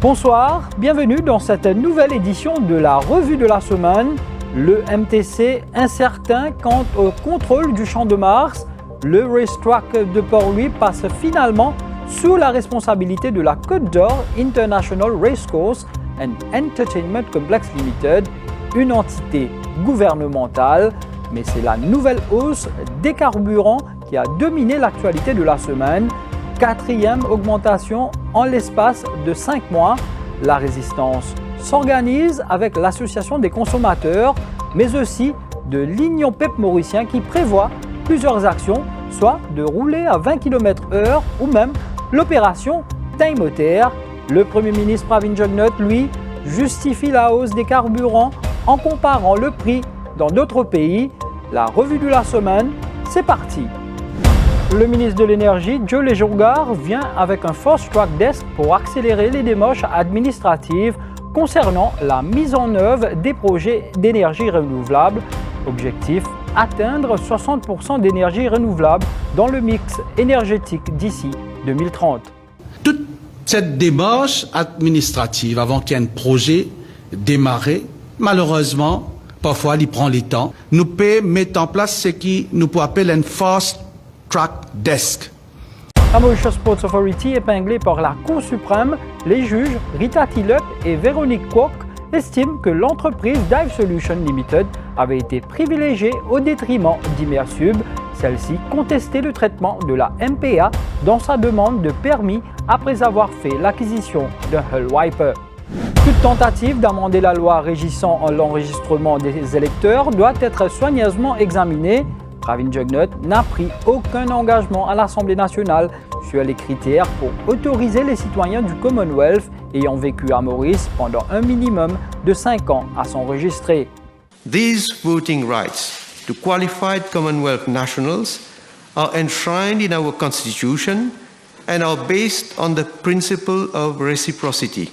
Bonsoir, bienvenue dans cette nouvelle édition de la Revue de la Semaine. Le MTC incertain quant au contrôle du Champ de Mars. Le racetrack de Port-Louis passe finalement sous la responsabilité de la Côte d'Or International Racecourse and Entertainment Complex Limited, une entité gouvernementale. Mais c'est la nouvelle hausse des carburants qui a dominé l'actualité de la semaine. 4e augmentation en l'espace de 5 mois. La résistance s'organise avec l'association des consommateurs, mais aussi de l'Union PEP mauricien qui prévoit plusieurs actions, soit de rouler à 20 km/h ou même l'opération Time au Terre. Le Premier ministre Pravin Jugnauth, lui, justifie la hausse des carburants en comparant le prix dans d'autres pays. La revue de la semaine, c'est parti. Le ministre de l'Énergie, Joe Lejourgard, vient avec un fast-track desk pour accélérer les démarches administratives concernant la mise en œuvre des projets d'énergie renouvelable. Objectif, atteindre 60% d'énergie renouvelable dans le mix énergétique d'ici 2030. Toute cette démarche administrative avant qu'il y ait un projet démarré, malheureusement, parfois il prend le temps. Nous pouvons mettre en place ce qui nous appelle un fast track desk. La Mauritius Ports Authority, épinglée par la Cour suprême, les juges Rita Tillep et Véronique Kwok estiment que l'entreprise Dive Solutions Limited avait été privilégiée au détriment d'Immersub. Celle-ci contestait le traitement de la MPA dans sa demande de permis après avoir fait l'acquisition d'un hull wiper. Toute tentative d'amender la loi régissant l'enregistrement des électeurs doit être soigneusement examinée. Pravin Jugnauth n'a pris aucun engagement à l'Assemblée nationale sur les critères pour autoriser les citoyens du Commonwealth ayant vécu à Maurice pendant un minimum de 5 ans à s'enregistrer. These voting rights to qualified Commonwealth nationals are enshrined in our Constitution and are based on the principle of reciprocity.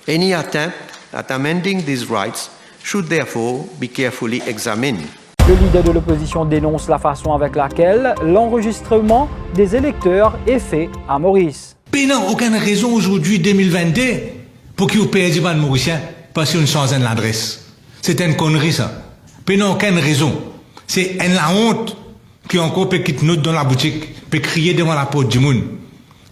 Any attempt at amending these rights should therefore be carefully examined. Le leader de l'opposition dénonce la façon avec laquelle l'enregistrement des électeurs est fait à Maurice. Il n'y a aucune raison aujourd'hui, 2022, pour qu'ils payent des bandes mauriciens parce qu'ils changent l'adresse. C'est une connerie, ça. Il n'y a aucune raison. C'est la honte qui encore peut quitter notre dans la boutique, peut crier devant la porte du monde.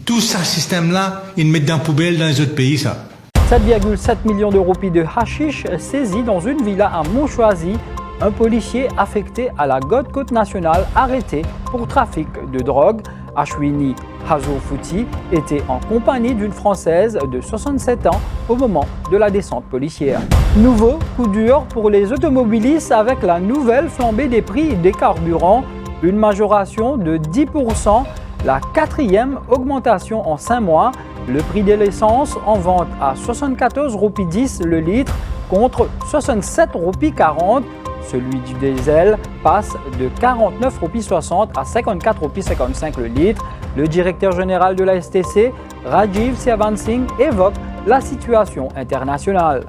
Tout ce système-là, ils mettent dans la poubelle dans les autres pays, ça. 7,7 millions de roupies de hashish saisis dans une villa à Montchoisy. Un policier affecté à la Gold Coast nationale arrêté pour trafic de drogue. Ashwini Hazofouti était en compagnie d'une Française de 67 ans au moment de la descente policière. Nouveau coup dur pour les automobilistes avec la nouvelle flambée des prix des carburants. Une majoration de 10%, la 4e augmentation en 5 mois. Le prix de l'essence en vente à 74 roupies 10 le litre contre 67 roupies 40. Celui du diesel passe de 49 roupies 60 à 54 roupies 55 le litre. Le directeur général de la STC, Rajiv Siavansingh, évoque la situation internationale.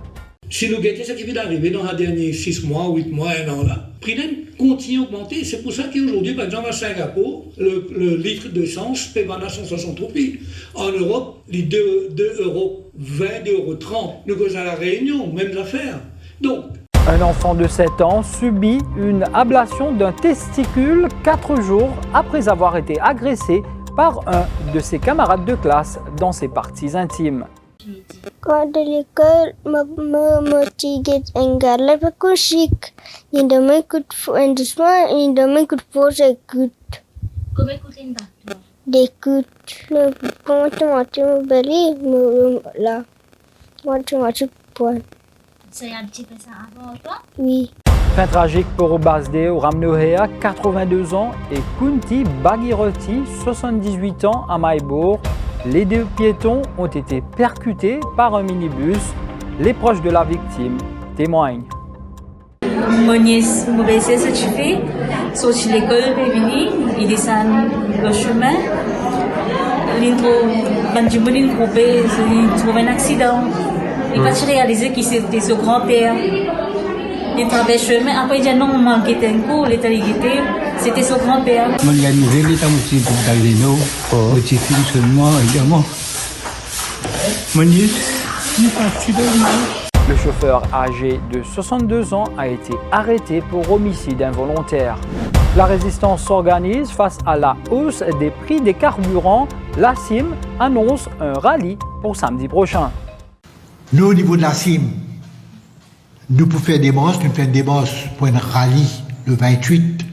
Si nous regardons ce qui vient d'arriver dans les derniers 6 mois, 8 mois, 1 an, là, le prix continue à augmenter. C'est pour ça qu'aujourd'hui, par exemple, à Singapour, le litre d'essence paie 160 roupies. En Europe, les 2,20 euros, 2,30 €. Nous sommes à La Réunion, mêmes affaires. Donc, un enfant de 7 ans subit une ablation d'un testicule 4 jours après avoir été agressé par un de ses camarades de classe dans ses parties intimes. Quand de l'école, me motive engar la peculique. Il me coûte un doucement, il me coûte pour écoute. Comment écouter ça? D'écoute. Le comment tu m'as belé là. Moi tu m'as point. C'est un petit peu ça avant toi? Oui. Fin tragique pour Basdeo Ramnohea, 82 ans, et Kunti Bagiroti, 78 ans, à Maïbourg. Les 2 piétons ont été percutés par un minibus. Les proches de la victime témoignent. Mon nièce m'a baissé ce chiffre, sorti de l'école, est venu, il descend le chemin. Il trouve un accident. Il n'a pas réalisé que c'était son grand-père. Il traverse le chemin, après il dit non, il manquait un coup, il était irrité. C'était son grand-père. L'organisé, il est un petit peu d'agréno, petit film seulement, également. Le chauffeur âgé de 62 ans a été arrêté pour homicide involontaire. La résistance s'organise face à la hausse des prix des carburants. La CIM annonce un rallye pour samedi prochain. Nous, au niveau de la CIM, nous pouvons faire des bosses, nous faisons des bosses pour un rallye le 28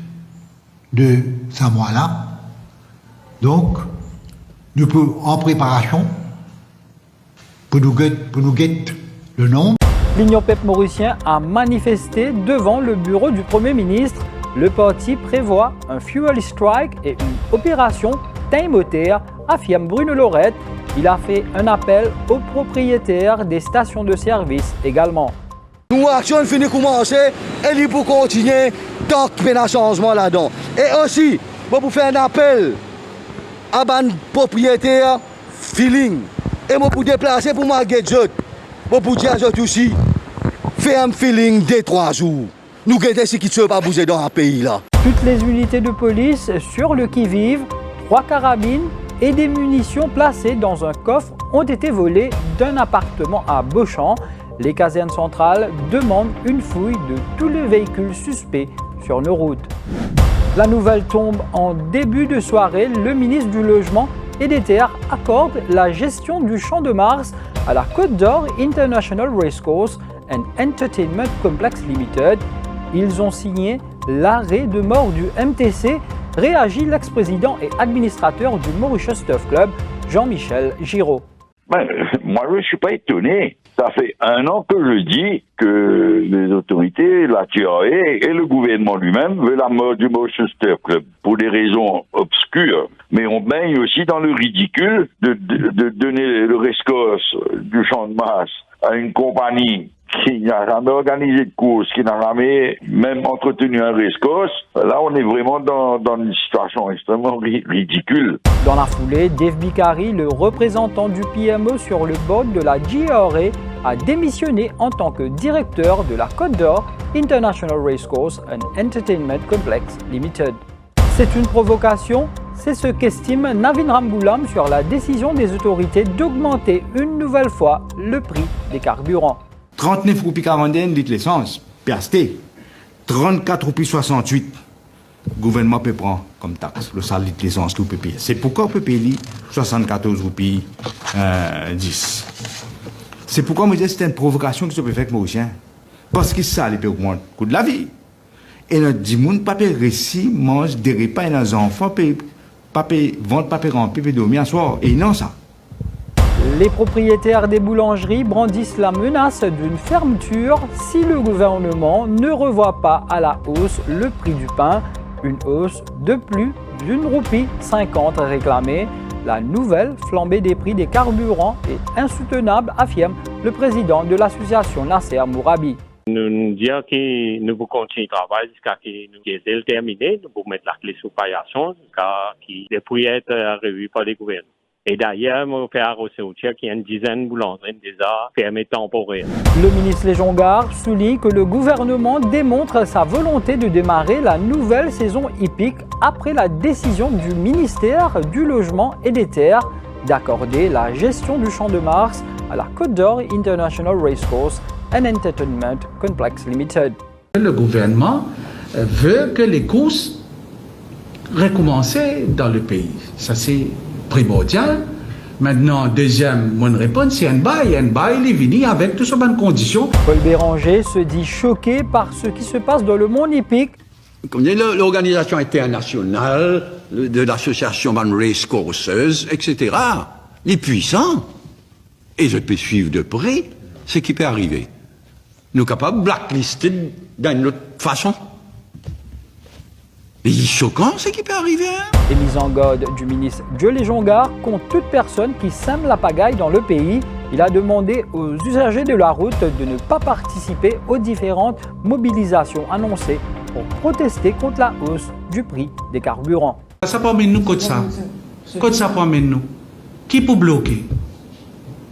de ce mois-là. Donc, nous pouvons en préparation pour nous guetter le nombre. L'Union PEP mauricien a manifesté devant le bureau du Premier ministre. Le parti prévoit un fuel strike et une opération Time-Moteur, affirme Bruno Lorette. Il a fait un appel aux propriétaires des stations de service également. Nous, action finit commencer et il faut continuer tant qu'il y a un changement là-dedans. Et aussi, pour faire un appel à les propriétaires feeling et pour déplacer pour ma gadget, pour dire aux autres aussi, faire un feeling des 3 jours. Nous guettons ce qui ne se pas bouger dans un pays là. Toutes les unités de police sur le qui-vive, 3 carabines et des munitions placées dans un coffre ont été volées d'un appartement à Beauchamp. Les casernes centrales demandent une fouille de tous les véhicules suspects sur nos routes. La nouvelle tombe en début de soirée. Le ministre du Logement et des Terres accorde la gestion du Champ de Mars à la Côte d'Or International Racecourse and Entertainment Complex Limited. Ils ont signé l'arrêt de mort du MTC, réagit l'ex-président et administrateur du Mauritius Turf Club, Jean-Michel Giraud. Moi, je ne suis pas étonné. Ça fait 1 an que je dis que les autorités, la TRA et le gouvernement lui-même veulent la mort du Mauritius Turf Club pour des raisons obscures. Mais on baigne aussi dans le ridicule de donner le rescosse du Champ de Mars à une compagnie qui n'a jamais organisé de course, qui n'a jamais même entretenu un rescosse. Là, on est vraiment dans une situation extrêmement ridicule. Dans la foulée, Dave Bicari, le représentant du PME sur le board de la GRA, a démissionné en tant que directeur de la Côte d'Or International Racecourse and Entertainment Complex Limited. C'est une provocation, c'est ce qu'estime Navin Ramgoolam sur la décision des autorités d'augmenter une nouvelle fois le prix des carburants. 39 roupies 40 litres l'essence, piasté. 34 roupies 68. Le gouvernement peut prendre comme taxe le salaire litre l'essence que vous pouvez payer. C'est pourquoi on peut payer 74 roupies 10. C'est pourquoi moi je dis que c'est une provocation que je peux faire avec Mauricien. Parce que ça, il peut augmenter le coût de la vie. Et notre dit, moun pas payer récit, mange des repas et nos enfants, vendre papier rempli, puis dormir à soir. Et non ça. Les propriétaires des boulangeries brandissent la menace d'une fermeture si le gouvernement ne revoit pas à la hausse le prix du pain. Une hausse de plus d'1 roupie 50 réclamée. La nouvelle flambée des prix des carburants est insoutenable, affirme le président de l'association Nasser Mourabi. Nous disons que nous pouvons continuer le travail jusqu'à ce que nous ayons terminé. Nous pouvons mettre la clé sous paillasson jusqu'à ce que les prix soient revus par les gouvernements. Et d'ailleurs, on fait arroser au tiers qu'il y a une dizaine de boulangeries déjà fermées temporaires. Le ministre Léjongard souligne que le gouvernement démontre sa volonté de démarrer la nouvelle saison hippique après la décision du ministère du Logement et des Terres d'accorder la gestion du Champ de Mars à la Côte d'Or International Racecourse and Entertainment Complex Limited. Le gouvernement veut que les courses recommencent dans le pays. Ça, c'est primordial. Maintenant, deuxième, mon réponse, c'est un bail, il est venu avec toutes ces bonnes conditions. Paul Béranger se dit choqué par ce qui se passe dans le monde hippique. Comme l'organisation internationale de l'association Van Race Courses, etc., les puissants, et je peux suivre de près ce qui peut arriver. Nous sommes capables de blacklister d'une autre façon. Mais il est choquant ce qui peut arriver. Les mises en garde du ministre Dieu Léjongard contre toute personne qui sème la pagaille dans le pays. Il a demandé aux usagers de la route de ne pas participer aux différentes mobilisations annoncées pour protester contre la hausse du prix des carburants. Ça peut amener nous contre ça. Contre ça peut amener nous. Qui peut bloquer?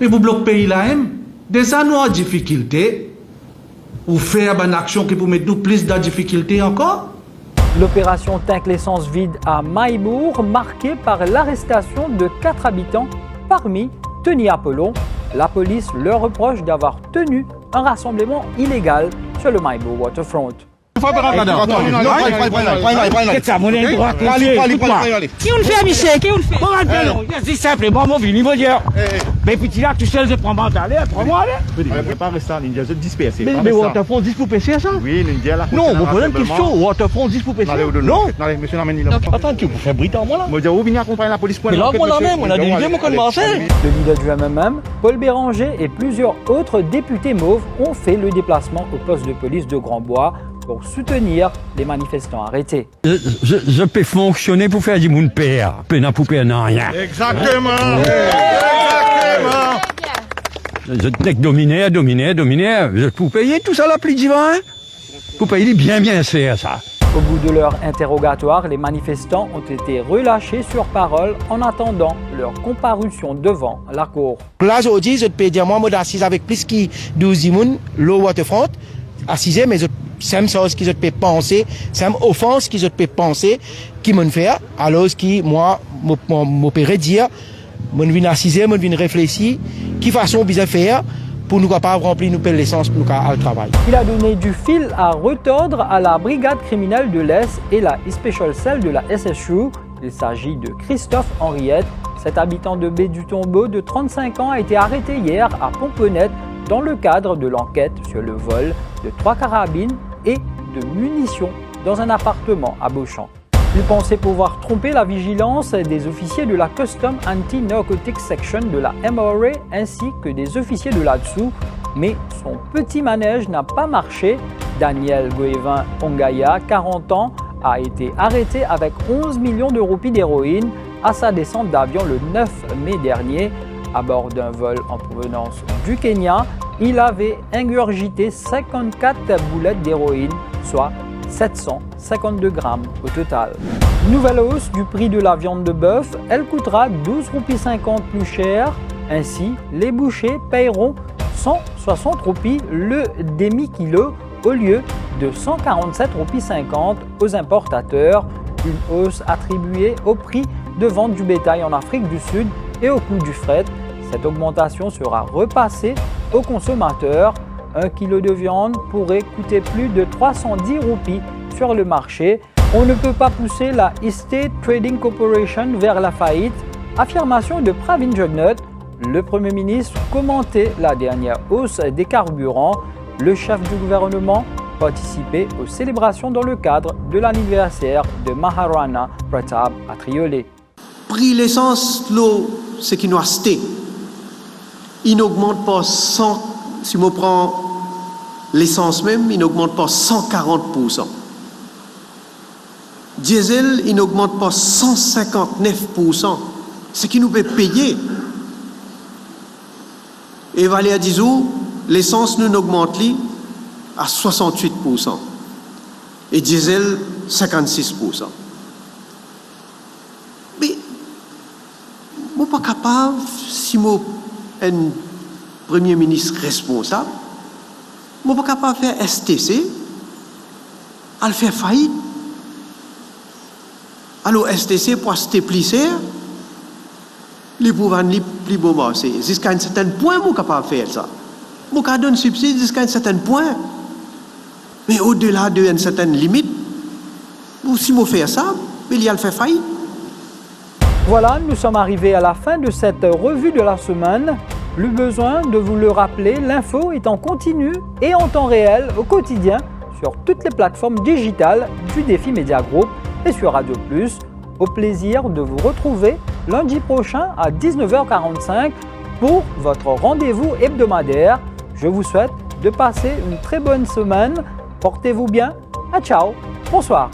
Mais vous bloquez le pays là même. Déjà nous en difficulté. Ou faire une action qui peut mettre nous plus de difficultés encore? L'opération Tank l'essence vide à Maïbourg, marquée par l'arrestation de 4 habitants, parmi Tony Apollon, La police leur reproche d'avoir tenu un rassemblement illégal sur le Maibo Waterfront. Qui on le fait, monsieur? Qui on le fait? C'est simple, bon, mon vini, mon Dieu. Mais puis là, tu sais, je prends mon aller, prends-moi aller. Pas restant, l'India, je disperse. Mais Waterfront 10 pour PC, ça? Oui, l'India, là. Non, mon problème, question, Waterfront 10 pour PC. Non. Monsieur l'emmène là. Attends, tu peux faire Britannia, moi là? Moi, je vais venir accompagner la police pour mais là, moi la même, on a des idées, mon commencé. Le leader du MMM, Paul Béranger et plusieurs autres députés mauves ont fait le déplacement au poste de police de Grandbois pour soutenir les manifestants arrêtés. Je peux fonctionner pour faire du monde père, n'a pour père n'a rien. Exactement. Je t'ai dominé. Je peux payer tout ça là, plus divin. Pour payer bien faire ça. Au bout de leur interrogatoire, les manifestants ont été relâchés sur parole en attendant leur comparution devant la cour. Là, aujourd'hui, je peux dire, moi, je suis assis avec plus que 12 personnes, le Waterfront, assisé, mais c'est une chose qu'ils peuvent penser, c'est une offense qu'ils peuvent penser, qui m'ont fait, alors que moi, je peux dire, je viens assiser, je viens réfléchir, qui façon bien faire pour nous capables de remplir nos l'essence pour nous aller au travail. Il a donné du fil à retordre à la brigade criminelle de l'Est et la Special Cell de la SSU. Il s'agit de Christophe Henriette. Cet habitant de Baie du Tombeau de 35 ans a été arrêté hier à Pomponette dans le cadre de l'enquête sur le vol de 3 carabines et de munitions dans un appartement à Beauchamp. Il pensait pouvoir tromper la vigilance des officiers de la Custom Anti-Narcotics Section de la MRA ainsi que des officiers de là-dessous, mais son petit manège n'a pas marché. Daniel Goévin Ongaya, 40 ans, a été arrêté avec 11 millions de roupies d'héroïne à sa descente d'avion le 9 mai dernier. À bord d'un vol en provenance du Kenya, il avait ingurgité 54 boulettes d'héroïne, soit 752 grammes au total. Nouvelle hausse du prix de la viande de bœuf, elle coûtera 12,50 roupies plus cher. Ainsi, les bouchers paieront 160 roupies le demi-kilo au lieu de 147,50 roupies aux importateurs. Une hausse attribuée au prix de vente du bétail en Afrique du Sud et au coût du fret. Cette augmentation sera repassée aux consommateurs. 1 kilo de viande pourrait coûter plus de 310 roupies sur le marché. On ne peut pas pousser la Estate Trading Corporation vers la faillite. Affirmation de Pravin Jugnauth. Le Premier ministre commentait la dernière hausse des carburants. Le chef du gouvernement participait aux célébrations dans le cadre de l'anniversaire de Maharana Pratap à Triolet. Prix l'essence, l'eau, ce qui nous a acheté, il n'augmente pas 100. Si on prend l'essence même, il n'augmente pas 140%. Diesel, il n'augmente pas 159%. Ce qui nous peut payer. Et Valéa Dizou, l'essence nous augmente à 68%. Et diesel, 56%. Mais, je ne suis pas capable, si je suis un Premier ministre responsable, je ne suis pas capable de faire STC, à le faire faillite. Alors STC pour stabiliser, les pouvoirs les plus beaux marchés. Jusqu'à un certain point, je suis capable de faire ça. Je suis capable de donner subside jusqu'à un certain point. Mais au-delà d'une certaine limite, si je fais ça, il y a le faire faillite. Voilà, nous sommes arrivés à la fin de cette revue de la semaine. Plus besoin de vous le rappeler, l'info est en continu et en temps réel au quotidien sur toutes les plateformes digitales du Défi Média Group et sur Radio Plus. Au plaisir de vous retrouver lundi prochain à 19h45 pour votre rendez-vous hebdomadaire. Je vous souhaite de passer une très bonne semaine. Portez-vous bien. Ciao. Bonsoir.